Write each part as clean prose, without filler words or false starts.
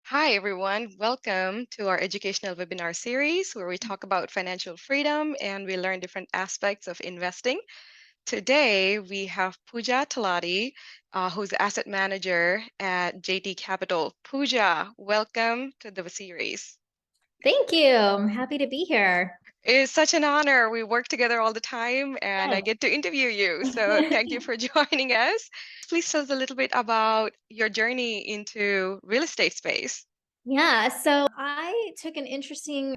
Hi, everyone. Welcome to our educational webinar series where we talk about financial freedom and we learn different aspects of investing. Today, we have Pooja Talati, who's the asset manager at JT Capital. Pooja, welcome to the series. Thank you. I'm happy to be here. It's such an honor. We work together all the time and I Yes. get to interview you. So thank you for joining us. Please tell us a little bit about your journey into real estate space. Yeah, so I took an interesting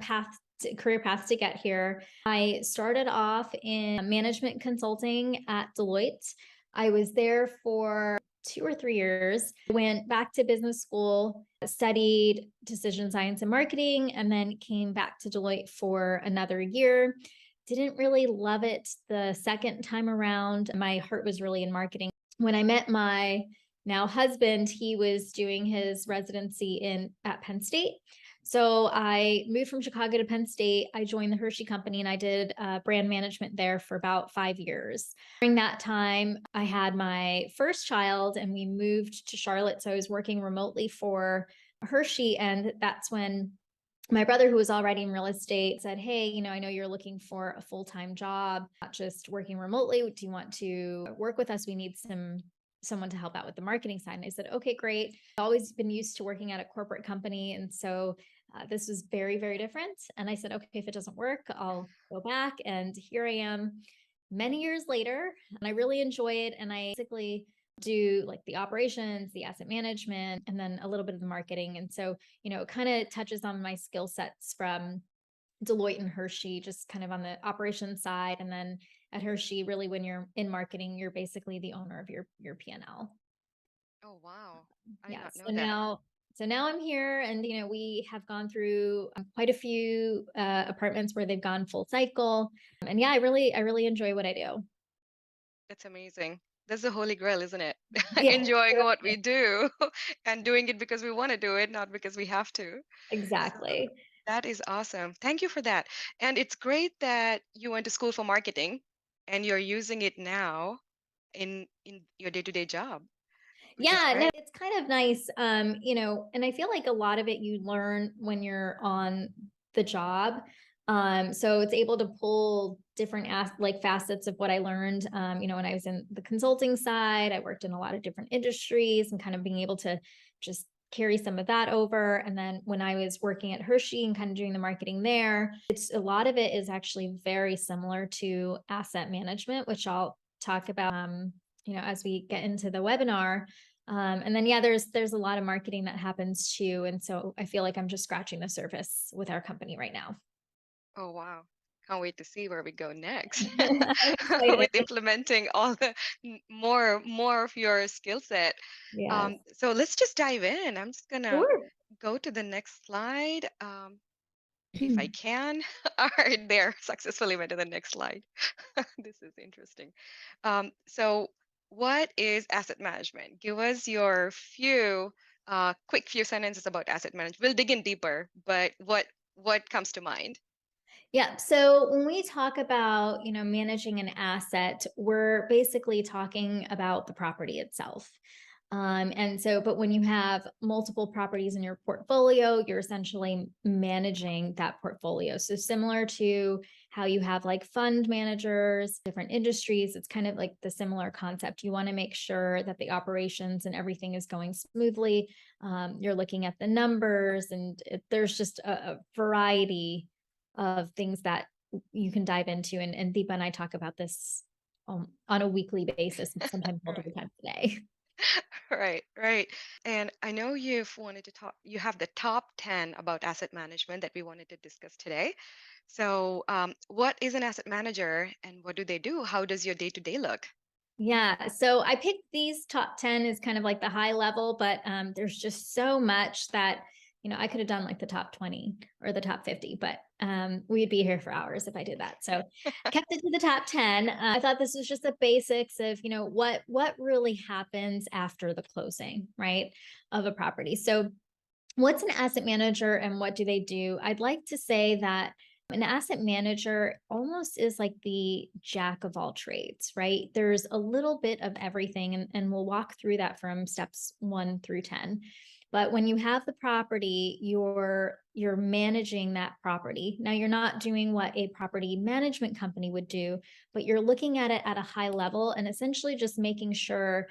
career path to get here. I started off in management consulting at Deloitte. I was there for 2 or 3 years. Went back to business school, studied decision science and marketing, and then came back to Deloitte for another year. Didn't really love it the second time around. My heart was really in marketing. When I met my now husband, he was doing his residency in at Penn State. So I moved from Chicago to Penn State. I joined the Hershey Company and I did brand management there for about 5 years. During that time, I had my first child and we moved to Charlotte. So I was working remotely for Hershey. And that's when my brother, who was already in real estate, said, "Hey, I know you're looking for a full time job, not just working remotely. Do you want to work with us? We need someone to help out with the marketing side." And I said, "Okay, great." I've always been used to working at a corporate company, and so this was very, very different. And I said, "Okay, if it doesn't work, I'll go back." And here I am, many years later, and I really enjoy it. And I basically do like the operations, the asset management, and then a little bit of the marketing. And so it kind of touches on my skill sets from Deloitte and Hershey, just kind of on the operations side. And then at Hershey, really when you're in marketing, you're basically the owner of your P&L. Oh, wow. I did Yeah. not know So that. now I'm here and we have gone through quite a few apartments where they've gone full cycle. And yeah, I really enjoy what I do. That's amazing. That's the holy grail, isn't it? Yeah. Enjoying what we do and doing it because we want to do it, not because we have to. So Exactly. that is awesome. Thank you for that. And it's great that you went to school for marketing and you're using it now in your day-to-day job, which is Yeah, no, great. it's kind of nice. And I feel like a lot of it you learn when you're on the job. So it's able to pull different like facets of what I learned. When I was in the consulting side, I worked in a lot of different industries and kind of being able to just carry some of that over. And then when I was working at Hershey and kind of doing the marketing there, it's a lot of it is actually very similar to asset management, which I'll talk about as we get into the webinar. And then yeah, there's a lot of marketing that happens too. And so I feel like I'm just scratching the surface with our company right now. Oh, wow. Can't wait to see where we go next I'm excited. with implementing all the more of your skill set. Yes. So let's just dive in. I'm just gonna Sure. go to the next slide. If I can. All right, there, successfully went to the next slide. This is interesting. So what is asset management? Give us your quick few sentences about asset management. We'll dig in deeper, but what comes to mind? Yeah. So when we talk about, managing an asset, we're basically talking about the property itself. But when you have multiple properties in your portfolio, you're essentially managing that portfolio. So similar to how you have like fund managers, different industries, it's kind of like the similar concept. You want to make sure that the operations and everything is going smoothly. You're looking at the numbers, and there's just a variety of things that you can dive into. And Deepa and I talk about this on a weekly basis, and sometimes multiple Right. times a day. Right, right. And I know you have the top 10 about asset management that we wanted to discuss today. So, what is an asset manager and what do they do? How does your day-to-day look? Yeah. So I picked these top 10 as kind of like the high level, but there's just so much that, I could have done like the top 20 or the top 50, but we'd be here for hours if I did that. So kept it to the top 10. I thought this was just the basics of, what really happens after the closing, right, of a property. So what's an asset manager and what do they do? I'd like to say that an asset manager almost is like the jack of all trades, right? There's a little bit of everything, and we'll walk through that from steps 1 through 10. But when you have the property, you're managing that property. Now you're not doing what a property management company would do, but you're looking at it at a high level and essentially just making sure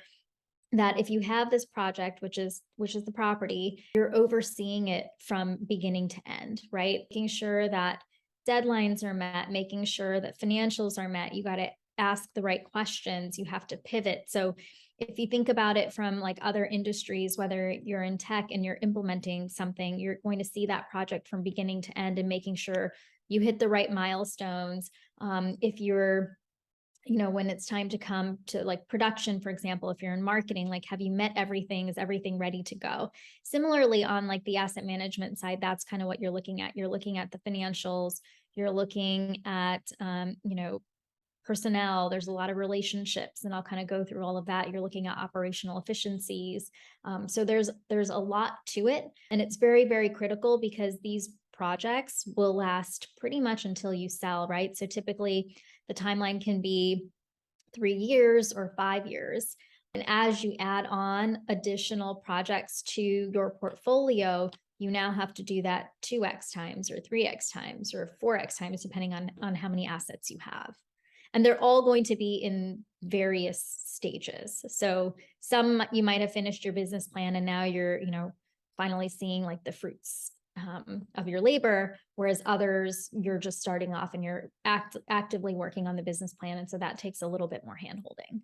that if you have this project, which is the property, you're overseeing it from beginning to end, right? Making sure that deadlines are met, making sure that financials are met. You got to ask the right questions. You have to pivot. So if you think about it from like other industries, whether you're in tech and you're implementing something, you're going to see that project from beginning to end and making sure you hit the right milestones. If you're when it's time to come to like production, for example, if you're in marketing, like have you met everything? Is everything ready to go? Similarly, on like the asset management side, that's kind of what you're looking at. You're looking at the financials, you're looking at, personnel. There's a lot of relationships, and I'll kind of go through all of that. You're looking at operational efficiencies. So there's a lot to it, and it's very, very critical because these projects will last pretty much until you sell, right? So typically the timeline can be 3 years or 5 years. And as you add on additional projects to your portfolio, you now have to do that 2x times or 3x times or 4x times, depending on how many assets you have. And they're all going to be in various stages. So some you might have finished your business plan and now you're, finally seeing like the fruits of your labor, whereas others you're just starting off and you're actively working on the business plan, and so that takes a little bit more handholding.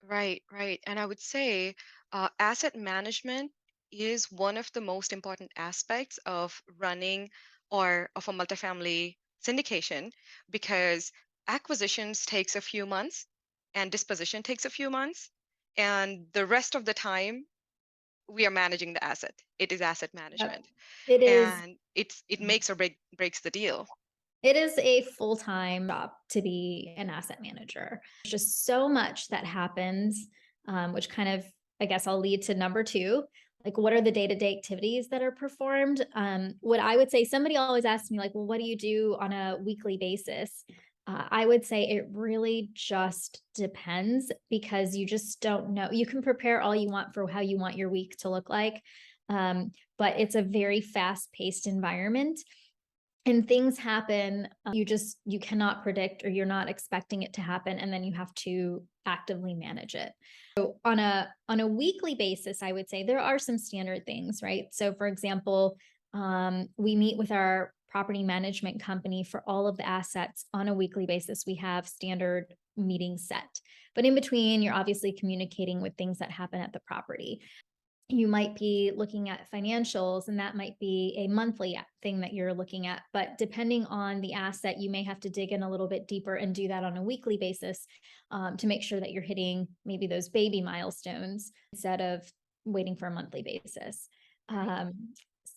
Right, right. And I would say asset management is one of the most important aspects of running or of a multifamily syndication because acquisitions takes a few months and disposition takes a few months. And the rest of the time, we are managing the asset. It is asset Yep. management. It is And it makes or breaks the deal. it is a full-time job to be an asset manager. There's just so much that happens, which kind of, I guess I'll lead to number two. Like, what are the day-to-day activities that are performed? What I would say, somebody always asks me, like, well, what do you do on a weekly basis? I would say it really just depends because you just don't know. You can prepare all you want for how you want your week to look like, but it's a very fast-paced environment and things happen. You cannot predict, or you're not expecting it to happen, and then you have to actively manage it. So on a weekly basis, I would say there are some standard things, right? So for example, we meet with our property management company for all of the assets on a weekly basis. We have standard meetings set, but in between you're obviously communicating with things that happen at the property. You might be looking at financials, and that might be a monthly thing that you're looking at. But depending on the asset, you may have to dig in a little bit deeper and do that on a weekly basis, to make sure that you're hitting maybe those baby milestones instead of waiting for a monthly basis. Right.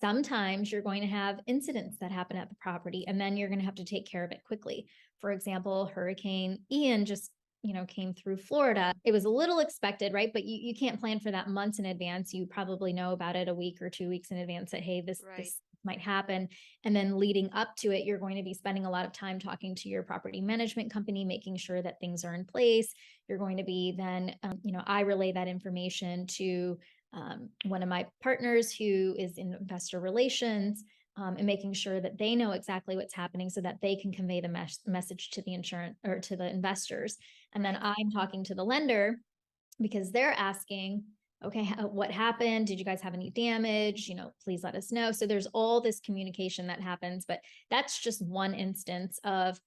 Sometimes you're going to have incidents that happen at the property, and then you're going to have to take care of it quickly. For example, Hurricane Ian just came through Florida. It was a little expected, right? But you can't plan for that months in advance. You probably know about it a week or 2 weeks in advance that, hey, this Right. this might happen. And then leading up to it, you're going to be spending a lot of time talking to your property management company, making sure that things are in place. You're going to be then, I relay that information to one of my partners who is in investor relations, and making sure that they know exactly what's happening so that they can convey the message to the insurance or to the investors. And then Right. I'm talking to the lender because they're asking, okay, what happened? Did you guys have any damage? Please let us know. So there's all this communication that happens, but that's just one instance of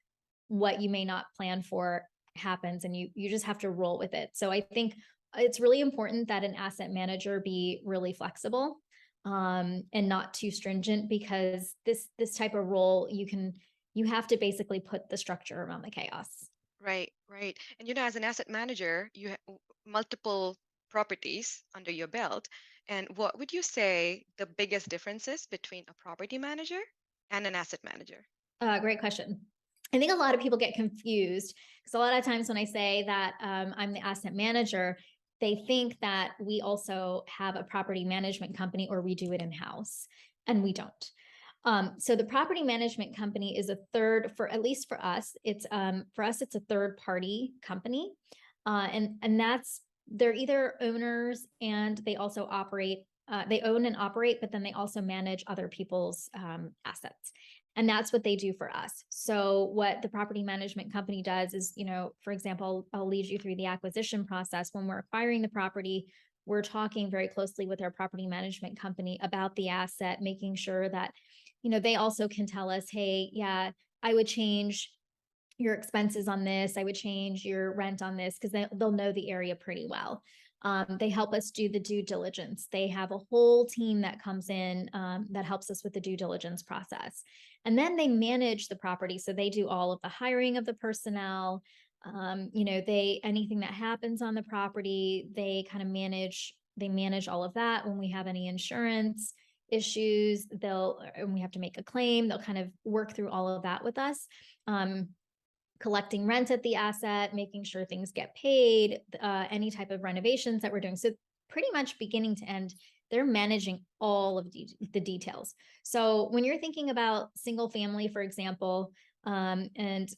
what you may not plan for happens, and you just have to roll with it. So I think it's really important that an asset manager be really flexible, and not too stringent, because this type of role you have to basically put the structure around the chaos. Right, right. And as an asset manager, you have multiple properties under your belt. And what would you say the biggest differences between a property manager and an asset manager? Great question. I think a lot of people get confused because a lot of times when I say that, I'm the asset manager, they think that we also have a property management company or we do it in house, and we don't. So the property management company is a third, for at least for us. It's a third party company, and that's they're either owners and they also operate they own and operate, but then they also manage other people's assets. And that's what they do for us. So what the property management company does is, for example, I'll lead you through the acquisition process. When we're acquiring the property, we're talking very closely with our property management company about the asset, making sure that, they also can tell us, hey, yeah, I would change your expenses on this. I would change your rent on this because they'll know the area pretty well. They help us do the due diligence. They have a whole team that comes in that helps us with the due diligence process. And then they manage the property. So they do all of the hiring of the personnel. They anything that happens on the property, they kind of manage all of that. When we have any insurance issues, and we have to make a claim, they'll kind of work through all of that with us. Collecting rent at the asset, making sure things get paid, any type of renovations that we're doing. So pretty much beginning to end, they're managing all of the details. So when you're thinking about single family, for example, and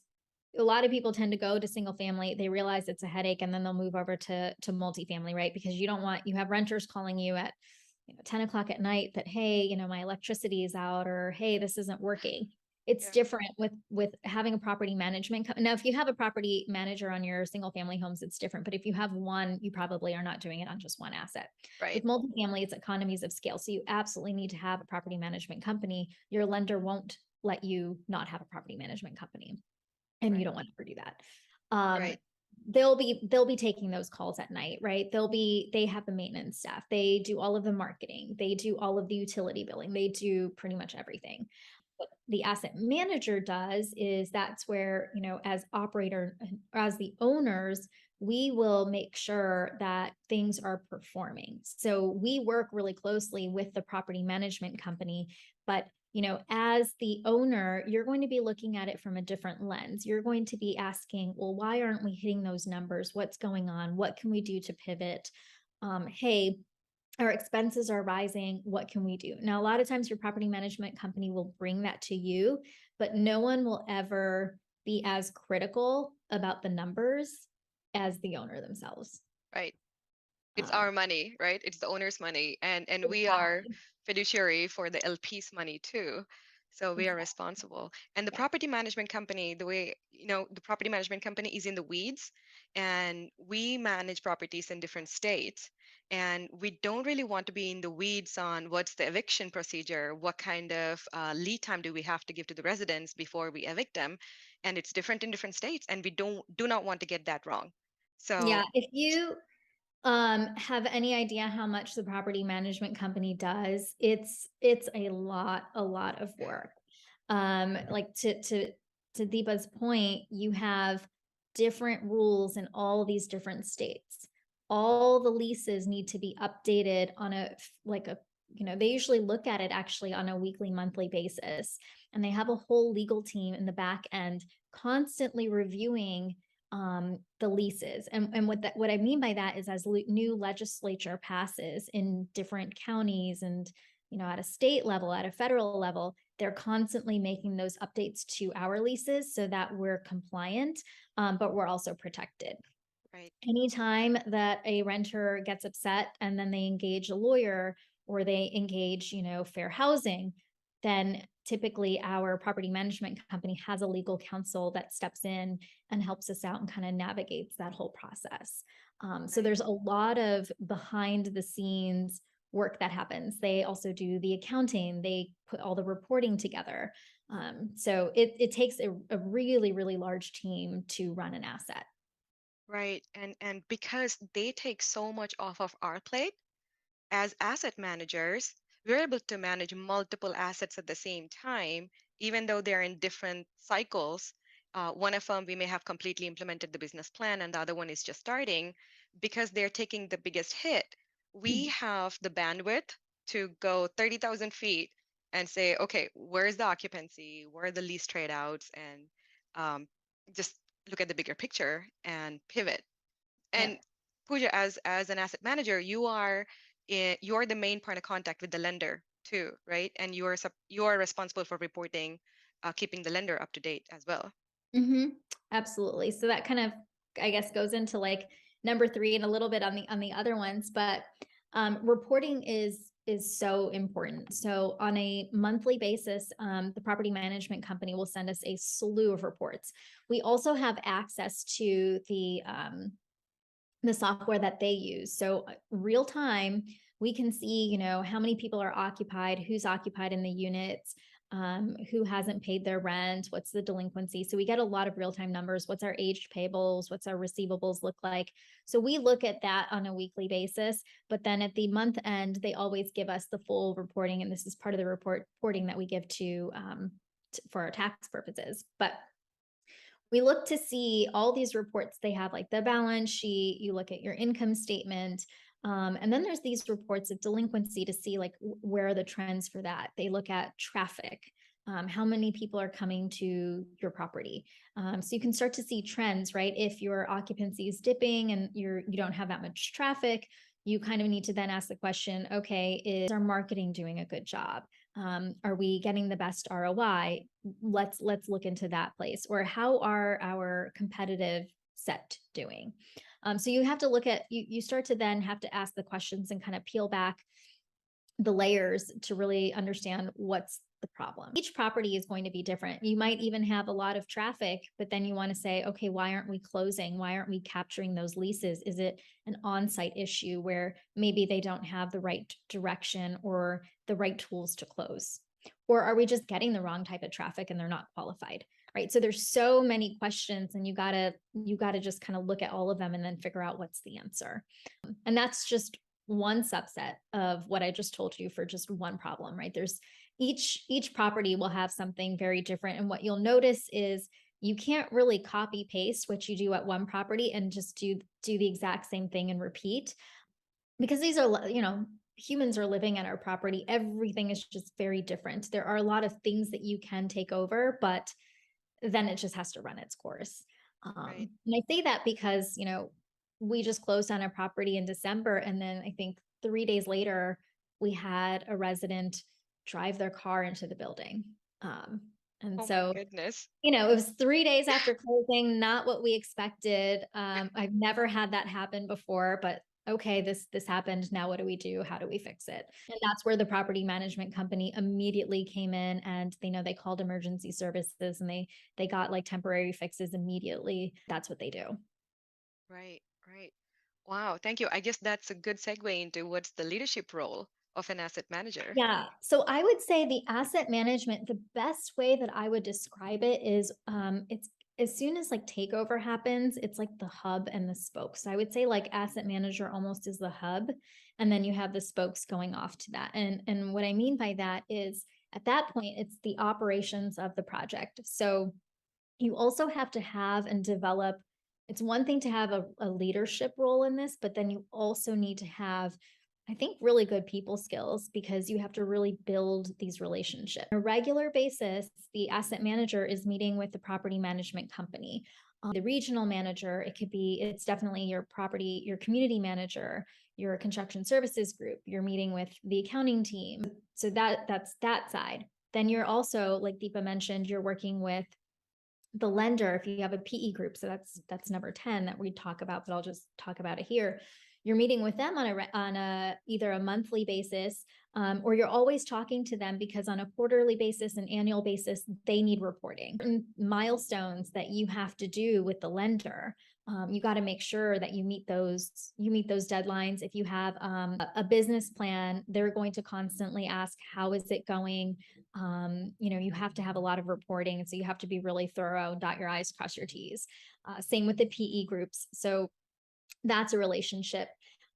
a lot of people tend to go to single family, they realize it's a headache, and then they'll move over to multifamily, right? Because you have renters calling you at 10 o'clock at night that, hey, my electricity is out, or hey, this isn't working. It's Yeah. different with having a property management. Now, if you have a property manager on your single family homes, it's different. But if you have one, you probably are not doing it on just one asset. With Right. multifamily, it's economies of scale. So you absolutely need to have a property management company. Your lender won't let you not have a property management company, and you Right. don't want to ever do that. Um, Right. they'll be taking those calls at night, right? They have the maintenance staff. They do all of the marketing. They do all of the utility billing. They do pretty much everything. What the asset manager does is that's where, as operator, as the owners, we will make sure that things are performing. So we work really closely with the property management company, but as the owner, you're going to be looking at it from a different lens. You're going to be asking, well, why aren't we hitting those numbers? What's going on? What can we do to pivot? Hey, our expenses are rising. What can we do? Now, a lot of times your property management company will bring that to you, but no one will ever be as critical about the numbers as the owner themselves. Right. It's Um, our money, right? It's the owner's money, and we are exactly. fiduciary for the LP's money too. So we are Exactly. responsible. And the Yeah. property management company, the way, the property management company is in the weeds, and we manage properties in different states. And we don't really want to be in the weeds on what's the eviction procedure, what kind of lead time do we have to give to the residents before we evict them, and it's different in different states, and we do not want to get that wrong. Yeah. So If you have any idea how much the property management company does? It's a lot of work. Like to Deepa's point, you have different rules in all these different states. All the leases need to be updated on they usually look at it actually on a weekly, monthly basis. And they have a whole legal team in the back end constantly reviewing the leases. And what I mean by that is as new legislature passes in different counties and at a state level, at a federal level, they're constantly making those updates to our leases so that we're compliant, but we're also protected. right. Anytime that a renter gets upset and then they engage a lawyer or they engage, fair housing, then typically our property management company has a legal counsel that steps in and helps us out and kind of navigates that whole process. So Right. there's a lot of behind the scenes work that happens. They also do the accounting, they put all the reporting together. So it takes a really, really large team to run an asset. Right. And because they take so much off of our plate as asset managers, we're able to manage multiple assets at the same time, even though they're in different cycles. One of them, we may have completely implemented the business plan, and the other one is just starting. Because they're taking the biggest hit, we have the bandwidth to go 30,000 feet and say, okay, where's the occupancy? Where are the lease trade outs? And um, just look at the bigger picture and pivot. And Yep. Pooja, as an asset manager, you're the main point of contact with the lender too, right? And you're responsible for reporting, keeping the lender up to date as well. Hmm. Absolutely. So that kind of, I guess, goes into like number three and a little bit on the other ones, but reporting is is so important. So on a monthly basis, the property management company will send us a slew of reports. We also have access to the software that they use. So real time, we can see, how many people are occupied, who's occupied in the units, who hasn't paid their rent, what's the delinquency. So we get a lot of real time numbers. What's our aged payables? What's our receivables look like? So we look at that on a weekly basis. But then at the month end, they always give us the full reporting, and this is part of the reporting that we give for our tax purposes. But we look to see all these reports. They have like the balance sheet, you look at your income statement, and then there's these reports of delinquency to see like where are the trends for that. They look at traffic, how many people are coming to your property. So you can start to see trends, right? If your occupancy is dipping and you don't have that much traffic, you kind of need to then ask the question, okay, is our marketing doing a good job? Are we getting the best ROI? Let's look into that place. Or how are our competitive set doing? So you have to look at you start to then have to ask the questions and kind of peel back the layers to really understand what's the problem. Each property is going to be different. You might even have a lot of traffic, but then you want to say, okay, why aren't we closing? Why aren't we capturing those leases? Is it an on-site issue where maybe they don't have the right direction or the right tools to close? Or are we just getting the wrong type of traffic and they're not qualified? Right. So there's so many questions, and you gotta just kind of look at all of them and then figure out what's the answer. And that's just one subset of what I just told you for just one problem, right? There's each property will have something very different. And what you'll notice is you can't really copy paste what you do at one property and just do the exact same thing and repeat, because these are, humans are living at our property. Everything is just very different. There are a lot of things that you can take over, but then it just has to run its course. Right. And I say that because, we just closed on a property in December. And then I think 3 days later, we had a resident drive their car into the building. Um, and Oh my so, goodness. it was 3 days after closing, not what we expected. I've never had that happen before, but okay, this happened. Now what do we do? How do we fix it? And that's where the property management company immediately came in, and they called emergency services, and they got like temporary fixes immediately. That's what they do. Right, right. Wow, thank you. I guess that's a good segue into what's the leadership role of an asset manager. Yeah. So I would say the asset management, the best way that I would describe it is it's as soon as like takeover happens, it's like the hub and the spokes. So I would say like asset manager almost is the hub, and then you have the spokes going off to that. And what I mean by that is at that point, it's the operations of the project. So you also have to have and develop. It's one thing to have a leadership role in this, but then you also need to have, I think, really good people skills, because you have to really build these relationships. On a regular basis, the asset manager is meeting with the property management company, the regional manager. It's definitely your community manager, your construction services group. You're meeting with the accounting team. So that's that side. Then you're also, like Deepa mentioned, you're working with the lender if you have a PE group. So that's number 10 that we talk about, but I'll just talk about it here. You're meeting with them on a either a monthly basis, or you're always talking to them, because on a quarterly basis and annual basis, they need reporting and milestones that you have to do with the lender. You got to make sure that you meet those deadlines. If you have a business plan, they're going to constantly ask, how is it going? You have to have a lot of reporting. And so you have to be really thorough, dot your I's, cross your T's. Same with the PE groups. So that's a relationship.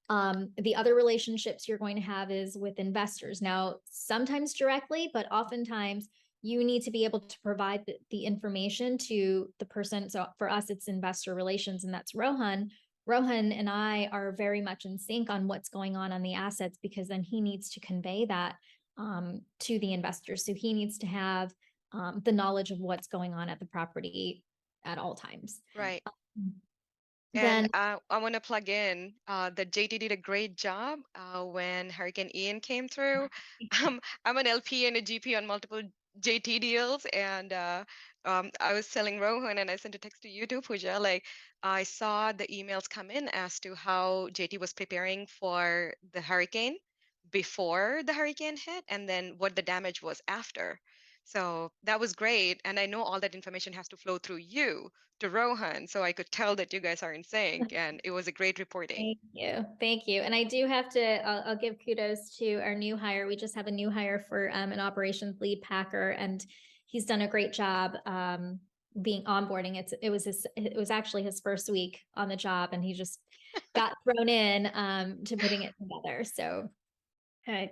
The other relationships you're going to have is with investors. Now, sometimes directly, but oftentimes you need to be able to provide the information to the person. So for us, it's investor relations, and that's Rohan. Rohan and I are very much in sync on what's going on the assets, because then he needs to convey that to the investors. So he needs to have the knowledge of what's going on at the property at all times. Right. And Then I want to plug in that JT did a great job when Hurricane Ian came through. I'm an LP and a GP on multiple JT deals, and I was telling Rohan, and I sent a text to you too, Pooja. Like, I saw the emails come in as to how JT was preparing for the hurricane, before the hurricane hit and then what the damage was after. So that was great. And I know all that information has to flow through you to Rohan. So I could tell that you guys are in sync. And it was a great reporting. Thank you. Thank you. And I do have to, I'll give kudos to our new hire. We just have a new hire for an operations lead packer, and he's done a great job being onboarding. It was actually his first week on the job, and he just got thrown in to putting it together. So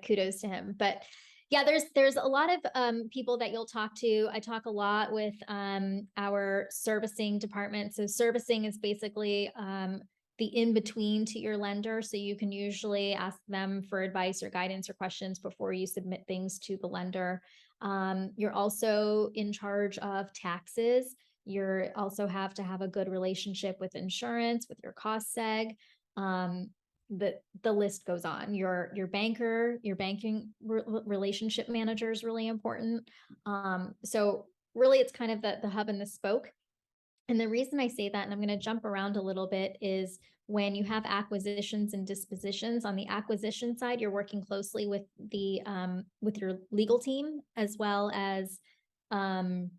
kudos to him. But yeah, there's a lot of people that you'll talk to. I talk a lot with our servicing department. So servicing is basically the in between to your lender. So you can usually ask them for advice or guidance or questions before you submit things to the lender. You're also in charge of taxes. You also have to have a good relationship with insurance, with your cost seg. The list goes on. Your banker, your banking relationship manager is really important. So really it's kind of the hub and the spoke. And the reason I say that, and I'm going to jump around a little bit, is when you have acquisitions and dispositions. On the acquisition side, you're working closely with your legal team, as well as um,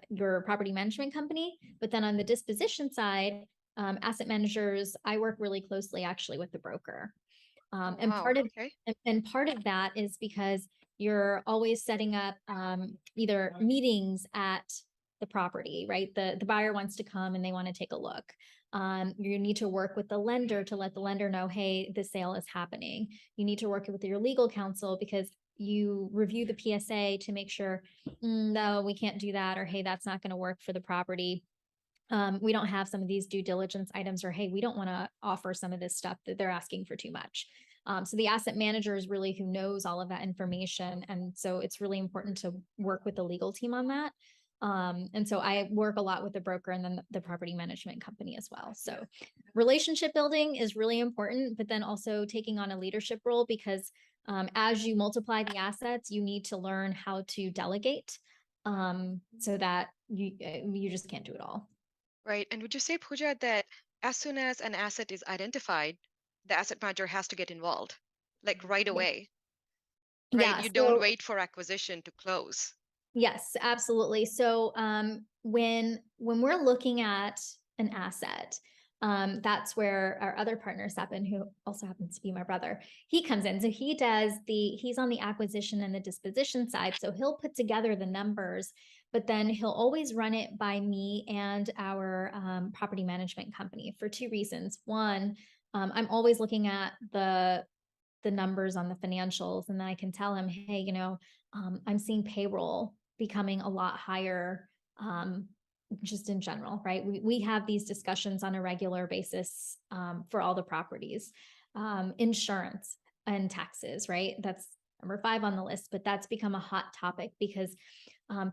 your property management company. But then on the disposition side, asset managers, I work really closely actually with the broker. Oh, And wow. Okay. part of that is because you're always setting up either meetings at the property, right? The buyer wants to come and they want to take a look. You need to work with the lender to let the lender know, hey, the sale is happening. You need to work with your legal counsel because you review the PSA to make sure, no, we can't do that, or hey, that's not going to work for the property. We don't have some of these due diligence items, or hey, we don't want to offer some of this stuff that they're asking for too much. So the asset manager is really who knows all of that information. And so it's really important to work with the legal team on that. And so I work a lot with the broker and then the property management company as well. So relationship building is really important, but then also taking on a leadership role, because as you multiply the assets, you need to learn how to delegate so that you just can't do it all. Right. And would you say, Pooja, that as soon as an asset is identified, the asset manager has to get involved, like right Yeah. away, right? Yeah. You don't So wait for acquisition to close. yes, absolutely. So when we're looking at an asset, that's where our other partner, Sepin, who also happens to be my brother, he comes in. So he's on the acquisition and the disposition side. So he'll put together the numbers, but then he'll always run it by me and our property management company for two reasons. One, I'm always looking at the numbers on the financials, and then I can tell him, hey, I'm seeing payroll becoming a lot higher, just in general, right? We have these discussions on a regular basis for all the properties. Insurance and taxes, right? That's number 5 on the list, but that's become a hot topic because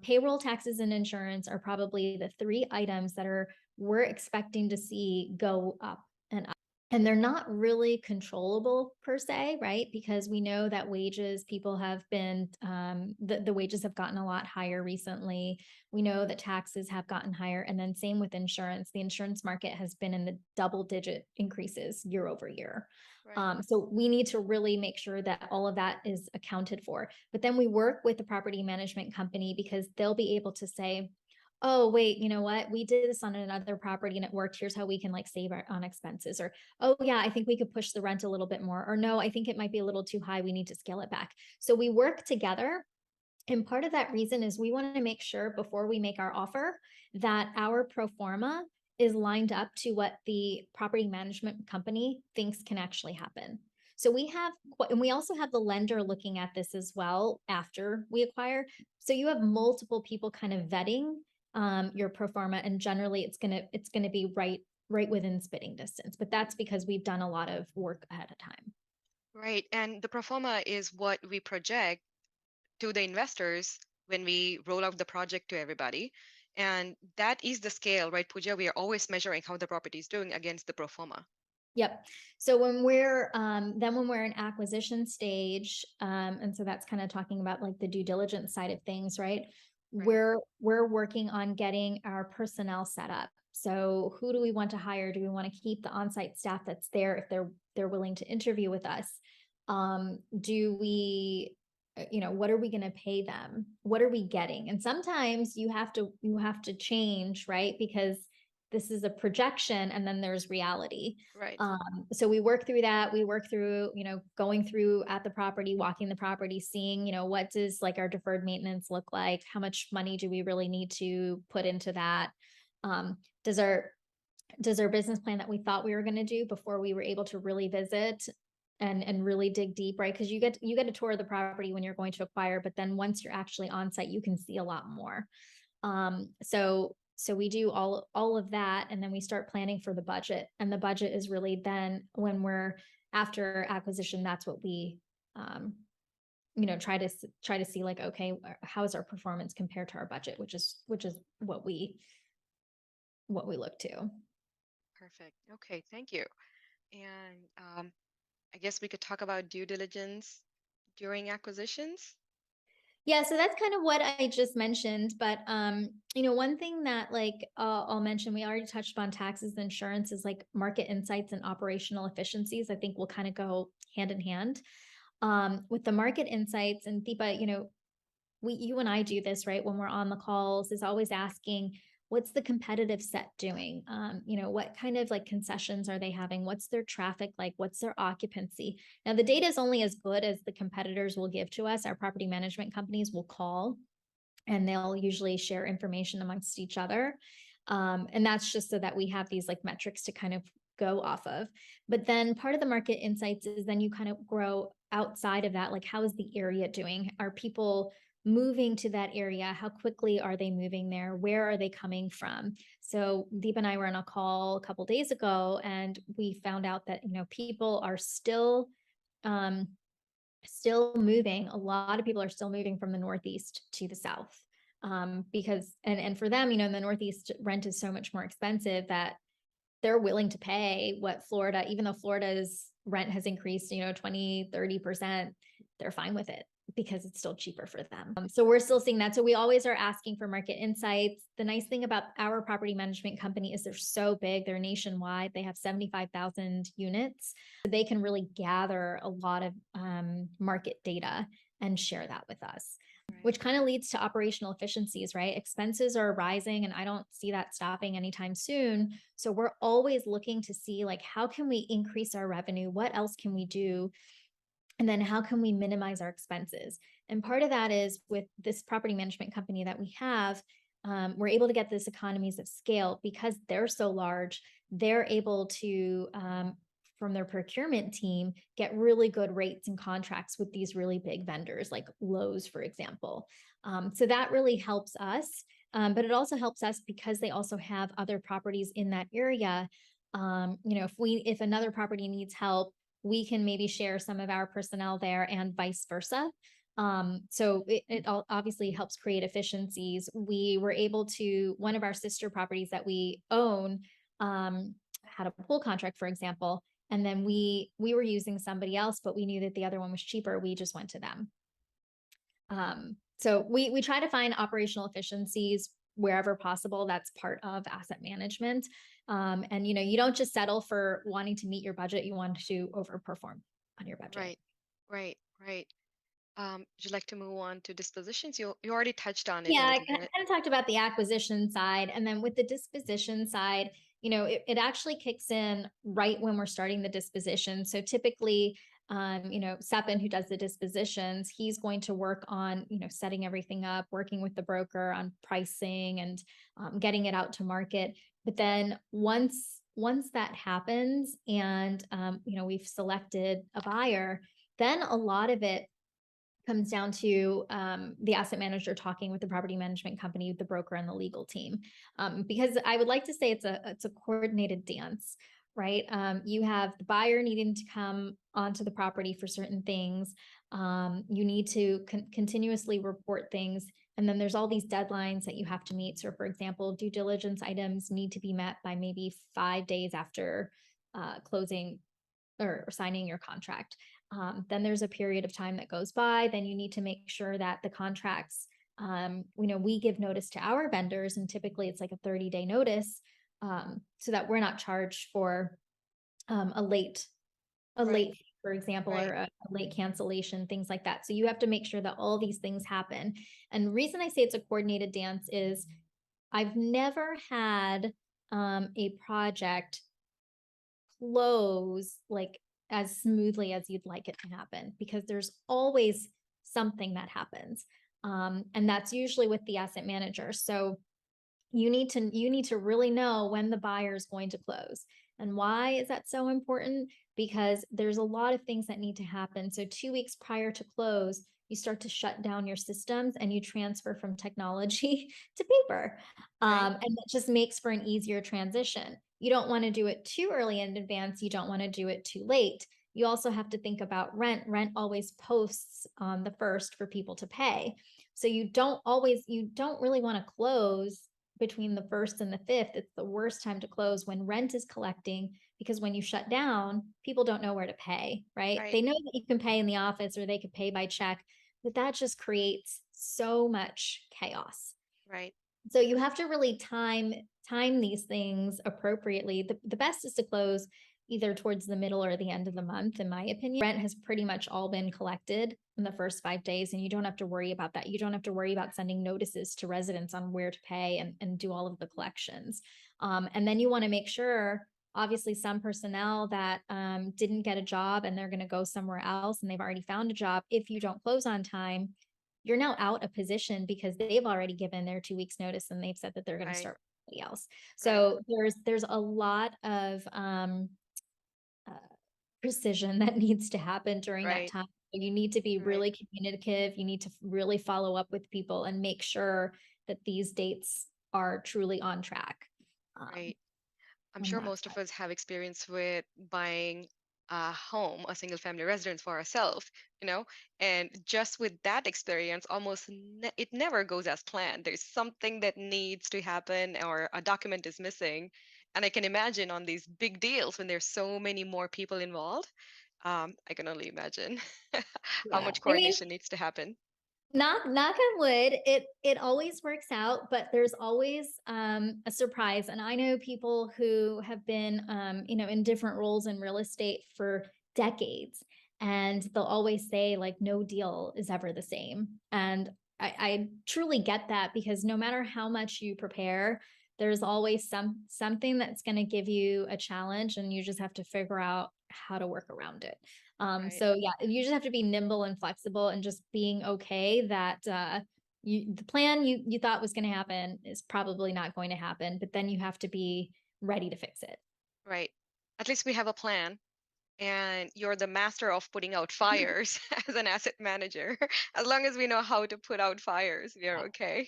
payroll, taxes, and insurance are probably the 3 items that we're expecting to see go up and up. And they're not really controllable per se, right? Because we know that people have been, the wages have gotten a lot higher recently. We know that taxes have gotten higher. And then same with insurance. The insurance market has been in the double-digit increases year over year. Right. So we need to really make sure that all of that is accounted for. But then we work with the property management company because they'll be able to say, oh, wait, you know what? We did this on another property and it worked. Here's how we can like save on expenses. Or, oh yeah, I think we could push the rent a little bit more. Or no, I think it might be a little too high. We need to scale it back. So we work together. And part of that reason is we want to make sure before we make our offer that our pro forma is lined up to what the property management company thinks can actually happen. So and we also have the lender looking at this as well after we acquire. So you have multiple people kind of vetting your pro forma, and generally it's gonna be right within spitting distance. But that's because we've done a lot of work ahead of time. Right. And the pro forma is what we project to the investors when we roll out the project to everybody. And that is the scale, right, Pooja? We are always measuring how the property is doing against the pro forma. Yep. So when we're in acquisition stage, and so that's kind of talking about like the due diligence side of things, right? Right. We're working on getting our personnel set up. So who do we want to hire? Do we want to keep the on-site staff that's there if they're willing to interview with us? Do we, what are we going to pay them? What are we getting? And sometimes you have to change, right? Because this is a projection and then there's reality. Right. So we work through that. We work through, going through at the property, walking the property, seeing, what does like our deferred maintenance look like? How much money do we really need to put into that? Um, does our does our business plan that we thought we were going to do before we were able to really visit and really dig deep, right? Because you get a tour of the property when you're going to acquire, but then once you're actually on site, you can see a lot more. So we do all of that, and then we start planning for the budget. And the budget is really then when we're after acquisition, that's what we um, try to see like, okay, how is our performance compared to our budget, which is what we look to. Perfect. Okay, thank you. And I guess we could talk about due diligence during acquisitions. Yeah, so that's kind of what I just mentioned, but one thing that like I'll mention, we already touched on taxes, and insurance is like market insights and operational efficiencies. I think will kind of go hand in hand. With the market insights, and Deepa, you and I do this, right? When we're on the calls, is always asking, what's the competitive set doing? What kind of like concessions are they having? What's their traffic like? What's their occupancy? Now, the data is only as good as the competitors will give to us. Our property management companies will call and they'll usually share information amongst each other. And that's just so that we have these like metrics to kind of go off of. But then part of the market insights is then you kind of grow outside of that. Like, how is the area doing? Are people moving to that area? How quickly are they moving there? Where are they coming from? So Deep and I were on a call a couple days ago, and we found out that people are um, still moving. A lot of people are still moving from the Northeast to the South, because and for them, in the Northeast, rent is so much more expensive that they're willing to pay what Florida, even though Florida's rent has increased, 20-30%, they're fine with it because it's still cheaper for them. So we're still seeing that. So we always are asking for market insights. The nice thing about our property management company is they're so big, they're nationwide. They have 75,000 units. So they can really gather a lot of market data and share that with us, Right. which kind of leads to operational efficiencies, right? Expenses are rising and I don't see that stopping anytime soon. So we're always looking to see like, how can we increase our revenue? What else can we do? And then how can we minimize our expenses? And part of that is with this property management company that we have, we're able to get this economies of scale because they're so large. They're able to, from their procurement team, get really good rates and contracts with these really big vendors like Lowe's, for example. So that really helps us. But it also helps us because they also have other properties in that area. If another property needs help, we can maybe share some of our personnel there and vice versa. So it obviously helps create efficiencies. We were able to, one of our sister properties that we own had a pool contract, for example, and then we were using somebody else, but we knew that the other one was cheaper. We just went to them. So we try to find operational efficiencies wherever possible. That's part of asset management. And you don't just settle for wanting to meet your budget. You want to overperform on your budget. Right. Right. Right. Would you like to move on to dispositions? You already touched on it a Yeah, I little kind bit. of talked about the acquisition side. And then with the disposition side, it actually kicks in right when we're starting the disposition. So typically, Sepin, who does the dispositions, he's going to work on, setting everything up, working with the broker on pricing and getting it out to market. But then once that happens and, we've selected a buyer, then a lot of it comes down to the asset manager talking with the property management company, the broker, and the legal team. Because I would like to say it's a coordinated dance, right? You have the buyer needing to come onto the property for certain things. You need to continuously report things. And then there's all these deadlines that you have to meet. So, for example, due diligence items need to be met by maybe 5 days after closing or signing your contract. Then there's a period of time that goes by. Then you need to make sure that the contracts, we give notice to our vendors, and typically it's like a 30-day notice, so that we're not charged for a late Right. for example, or Right. a late cancellation, things like that. So you have to make sure that all these things happen. And the reason I say it's a coordinated dance is I've never had a project close like as smoothly as you'd like it to happen because there's always something that happens. And that's usually with the asset manager. So you need to really know when the buyer is going to close. And why is that so important? Because there's a lot of things that need to happen. So 2 weeks prior to close, you start to shut down your systems and you transfer from technology to paper. Right. And that just makes for an easier transition. You don't want to do it too early in advance. You don't want to do it too late. You also have to think about rent. Rent always posts on the first for people to pay. So you don't really want to close between the first and the fifth. It's the worst time to close when rent is collecting because when you shut down, people don't know where to pay, right? Right. They know that you can pay in the office or they could pay by check, but that just creates so much chaos. Right. So you have to really time these things appropriately. The best is to close either towards the middle or the end of the month, in my opinion. Rent has pretty much all been collected in the first 5 days, and you don't have to worry about that. You don't have to worry about sending notices to residents on where to pay and do all of the collections. And then you want to make sure, obviously, some personnel that didn't get a job and they're going to go somewhere else and they've already found a job. If you don't close on time, you're now out of position because they've already given their 2 weeks notice and they've said that they're going to Right. start with somebody else. Right. So there's a lot of uh, precision that needs to happen during that Right. time. You need to be Right. really communicative. You need to really follow up with people and make sure that these dates are truly on track. Um, Right. I'm on sure that most of side. us have experience with buying a home, a single family residence for ourselves, you know, and just with that experience, it never goes as planned. There's something that needs to happen or a document is missing. And I can imagine on these big deals when there's so many more people involved, I can only imagine how Yeah. much I mean, coordination needs to happen. knock on wood, it always works out, but there's always a surprise. And I know people who have been in different roles in real estate for decades, and they'll always say like no deal is ever the same. And I truly get that because no matter how much you prepare, there's always something that's going to give you a challenge, and you just have to figure out how to work around it. Right. So yeah, you just have to be nimble and flexible and just being okay that the plan you thought was going to happen is probably not going to happen, but then you have to be ready to fix it. Right. At least we have a plan. And you're the master of putting out fires as an asset manager. As long as we know how to put out fires, we are okay.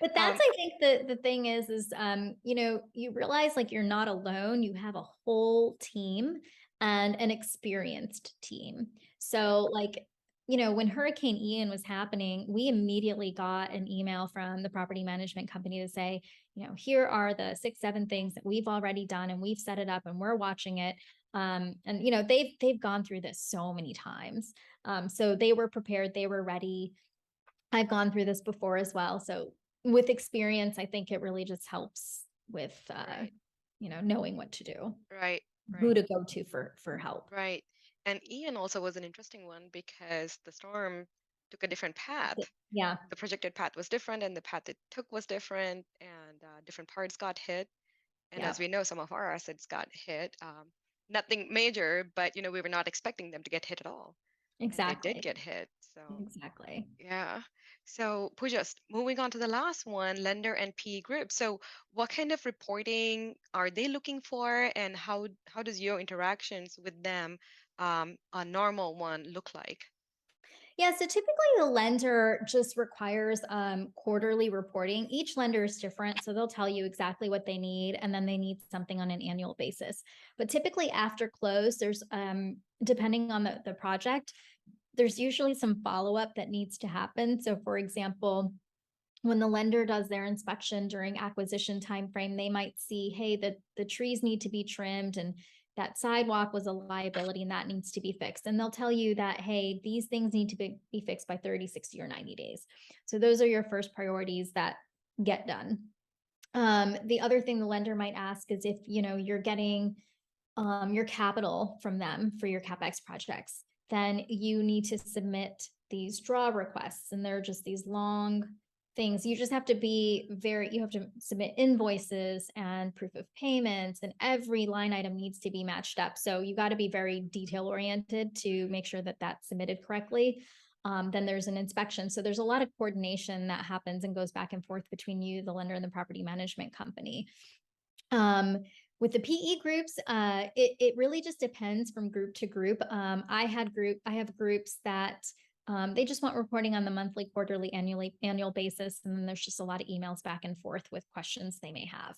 But that's, Um, I think, the thing is you realize like you're not alone. You have a whole team and an experienced team. right, So like, when Hurricane Ian was happening, we immediately got an email from the property management company to say, here are the 6, 7 things that we've already done and we've set it up and we're watching it. And they've gone through this so many times. So they were prepared, they were ready. I've gone through this before as well. So with experience, I think it really just helps with right, knowing what to do, right, who right, to go to for help. right. And Ian also was an interesting one because the storm took a different path. Yeah, The projected path was different, and the path it took was different, and different parts got hit. And yeah, as we know, some of our assets got hit. Nothing major, but we were not expecting them to get hit at all, and they did exactly. get hit. So. Exactly. Yeah. So, just moving on to the last one, lender and PE group. So, what kind of reporting are they looking for, and how does your interactions with them, a normal one, look like? Yeah, so typically the lender just requires quarterly reporting. Each lender is different, so they'll tell you exactly what they need, and then they need something on an annual basis. But typically after close, there's depending on the project, there's usually some follow up that needs to happen. So, for example, when the lender does their inspection during acquisition timeframe, they might see, hey, the trees need to be trimmed and that sidewalk was a liability and that needs to be fixed. And they'll tell you that, hey, these things need to be fixed by 30, 60, or 90 days. So those are your first priorities that get done. The other thing the lender might ask is if you're getting your capital from them for your CapEx projects, then you need to submit these draw requests. And they're just these long things. You just have to you have to submit invoices and proof of payments, and every line item needs to be matched up. So you got to be very detail oriented to make sure that that's submitted correctly. Then there's an inspection. So there's a lot of coordination that happens and goes back and forth between you, the lender, and the property management company. Um, with the PE groups, it really just depends from group to group. I have groups that they just want reporting on the monthly, quarterly, annual basis, and then there's just a lot of emails back and forth with questions they may have.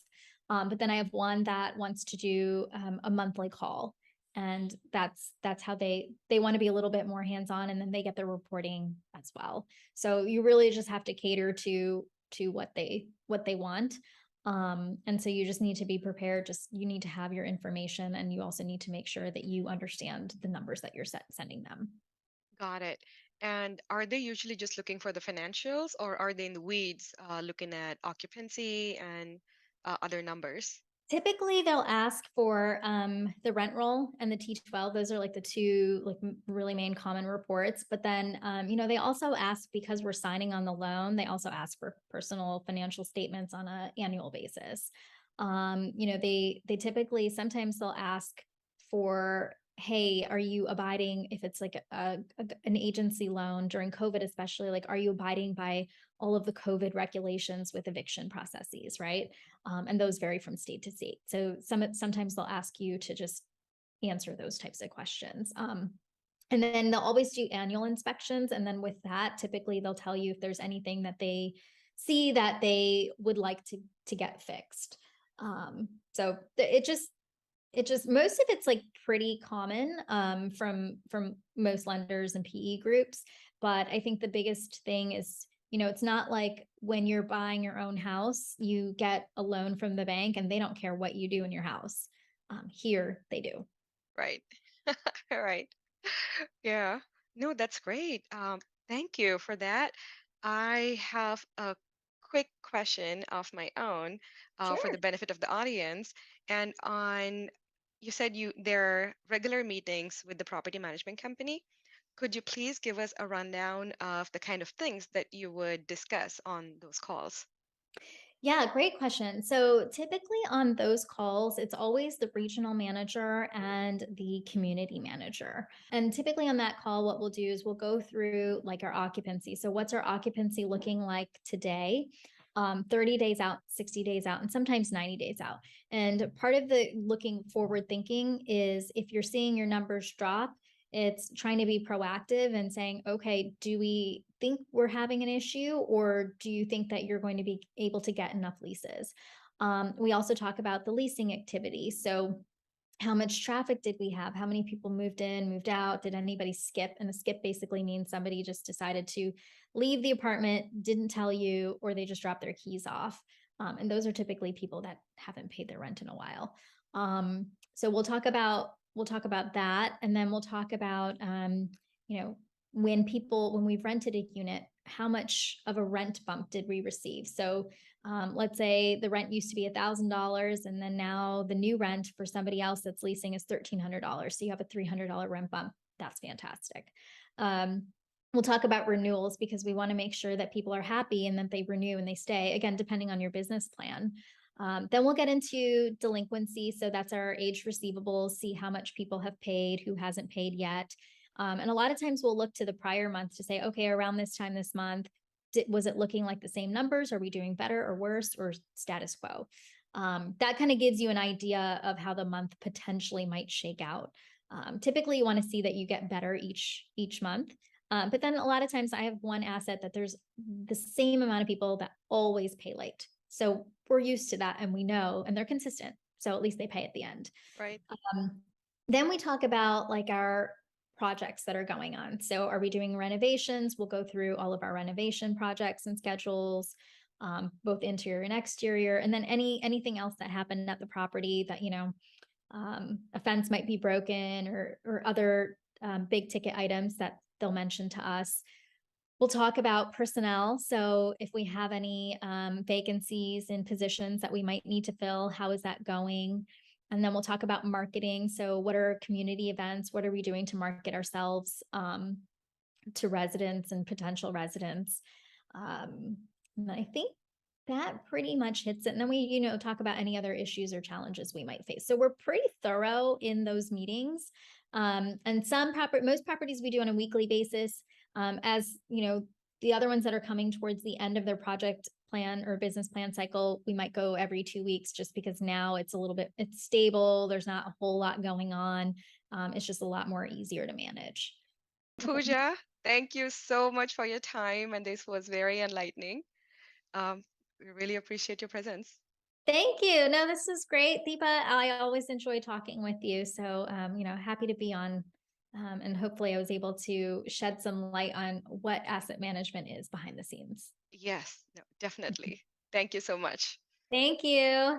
But then I have one that wants to do a monthly call, and that's how they want to be a little bit more hands on, and then they get their reporting as well. So you really just have to cater to what they want. And so you just need to be prepared. Just you need to have your information, and you also need to make sure that you understand the numbers that you're sending them. Got it. And are they usually just looking for the financials, or are they in the weeds, looking at occupancy and other numbers? Typically, they'll ask for the rent roll and the T12. Those are like the two like really main common reports. But then, they also ask, because we're signing on the loan, they also ask for personal financial statements on an annual basis. They typically sometimes they'll ask for, hey, are you abiding, if it's like an agency loan during COVID, especially, like, are you abiding by all of the COVID regulations with eviction processes, right? And those vary from state to state. So sometimes they'll ask you to just answer those types of questions. And then they'll always do annual inspections. And then with that, typically they'll tell you if there's anything that they see that they would like to get fixed. So it just most of it's like pretty common from most lenders and PE groups. But I think the biggest thing is, it's not like when you're buying your own house, you get a loan from the bank and they don't care what you do in your house. Here they do. Right. All right. Yeah. No, that's great. Thank you for that. I have a quick question of my own, for the Sure. benefit of the audience. And you said there are regular meetings with the property management company. Could you please give us a rundown of the kind of things that you would discuss on those calls? Yeah, great question. So typically on those calls, it's always the regional manager and the community manager. And typically on that call, what we'll do is we'll go through like our occupancy. So what's our occupancy looking like today? 30 days out, 60 days out, and sometimes 90 days out. And part of the looking forward thinking is, if you're seeing your numbers drop, it's trying to be proactive and saying, okay, do we think we're having an issue, or do you think that you're going to be able to get enough leases? We also talk about the leasing activity. So, how much traffic did we have? How many people moved in, moved out? Did anybody skip? And a skip basically means somebody just decided to leave the apartment, didn't tell you, or they just dropped their keys off. And those are typically people that haven't paid their rent in a while. So we'll talk about that, and then we'll talk about you know when we've rented a unit, how much of a rent bump did we receive? So let's say the rent used to be $1,000, and then now the new rent for somebody else that's leasing is $1,300. So you have a $300 rent bump. That's fantastic. Um, we'll talk about renewals, because we want to make sure that people are happy and that they renew and they stay, again, depending on your business plan. Then we'll get into delinquency. So that's our aged receivables, see how much people have paid, who hasn't paid yet. And a lot of times we'll look to the prior month to say, okay, around this time this month, was it looking like the same numbers? Are we doing better or worse, or status quo? That kind of gives you an idea of how the month potentially might shake out. Typically, you want to see that you get better each month. But then a lot of times I have one asset that there's the same amount of people that always pay late. So we're used to that, and we know, and they're consistent. So at least they pay at the end. Right. Um, then we talk about like our projects that are going on. So are we doing renovations? We'll go through all of our renovation projects and schedules, both interior and exterior, and then anything else that happened at the property that, a fence might be broken, or other big ticket items that they'll mention to us. We'll talk about personnel. So if we have any vacancies in positions that we might need to fill, how is that going? And then we'll talk about marketing. So, what are community events? What are we doing to market ourselves to residents and potential residents? Um, and I think that pretty much hits it. And then we, talk about any other issues or challenges we might face. So we're pretty thorough in those meetings. And most properties we do on a weekly basis. As the other ones that are coming towards the end of their project plan or business plan cycle, we might go every 2 weeks just because now it's stable. There's not a whole lot going on. It's just a lot more easier to manage. Pooja, thank you so much for your time, and this was very enlightening. We really appreciate your presence. Thank you. No, this is great, Deepa. I always enjoy talking with you. So, happy to be on. And hopefully, I was able to shed some light on what asset management is behind the scenes. Yes, no, definitely. Thank you so much. Thank you.